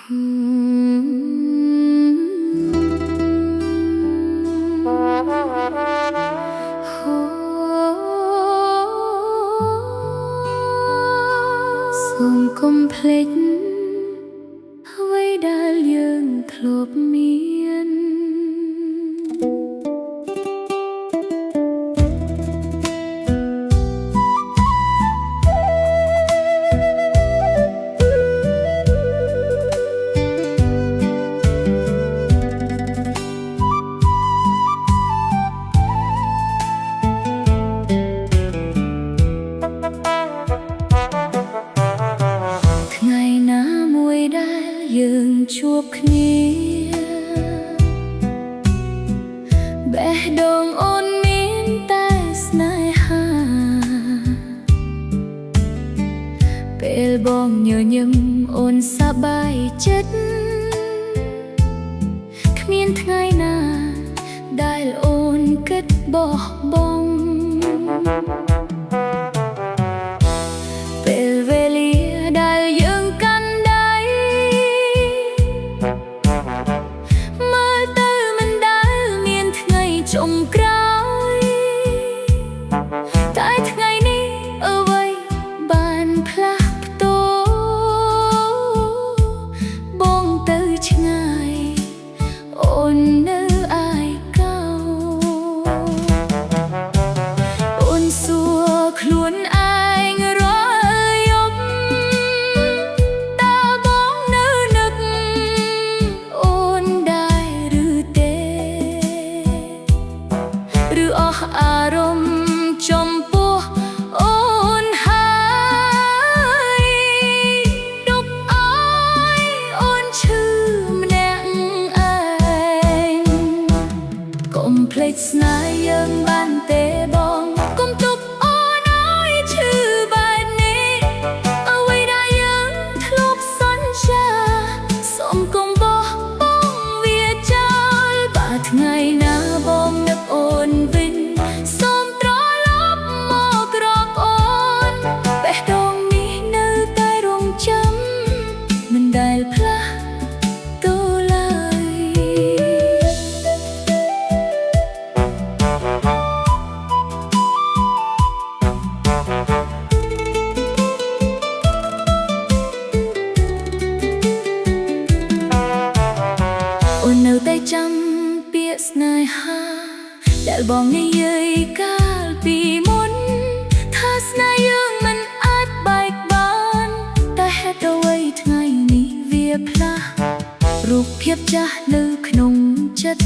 សូមកុំភ្លេចអ្វីដែលយើងធ្លាប់មានយើងជួបគ្នាបេះដូងអូនមានតែស្នេហាពេលបងញញឹមអូនសប្បាយចិត្តគ្មានថ្ងៃណាដែលអូនគិតបោះបង់ពេលវេលាដែលយើងកាន់ចុងក្រោយតែថ្ងៃនេះអ្វីបានផ្លាស់ប្ដូរបងទៅឆ្ងាយអូននៅឯកោអូនសួរខ្លួនឯងរាល់យប់តើបងនៅនឹកអូនដែរឬទេឬអស់អារម្មណ៍ចំពោះអូនហើយដប់អើយអូនឈឺម្នាក់ឯងកុំភ្លេចស្នេហ៍យើងបានទេបងកុំទុកអូនអើយឈឺបែបនេះអ្វីដែលយើងធ្លាប់សន្យាសូមកុំបោះបង់វាចោលបើថ្ងៃណាបងនឹកអូនវិញសូមត្រឡប់មករកអូនបេះដូងនេះនៅតែរងចាំមិនដែលផ្លាស់ទៅឡើយអូននៅតែចាំពាក្យស្នេហាដែលបងនិយាយកាលពីមុនថាស្នេហ៍យើងមិនអាចបែកបានតែហេតុអ្វីថ្ងៃនេះវាផ្លាស់រូបភាពចាស់នៅក្នុងចិត្ត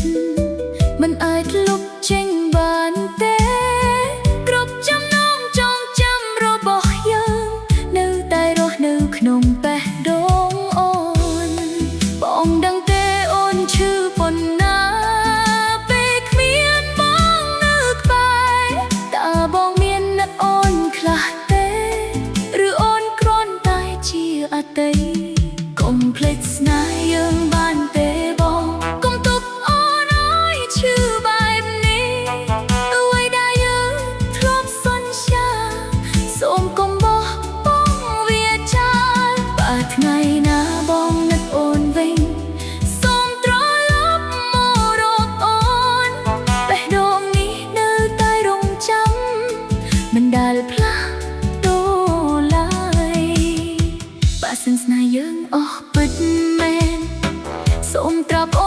មិនអាចលុបចេញបានទេគ្រប់ចំណងចងចាំរបស់យើងនៅតែរស់នៅក្នុងបេះដូងអូនបងដឹងទេអូនឈឺប៉ុណ្ណាកុំភ្លេចស្នេហ៍យើងបានទេបងកុំទុកអូនអើយឈឺបែបនេះអ្វីដែលយើងធ្លាប់សន្យាសូមកុំបោះបង់វាចោលបើថ្ងៃណាបងនឹកអូនវិញសូមត្រឡប់មករកអូនបេះដូងនេះនៅតែរងចាំមិនដែលផ្លាស់ដូរឡើយបើសិនស្នេហ៍យើងអស់ពិតមែនសូមត្រាប់អូ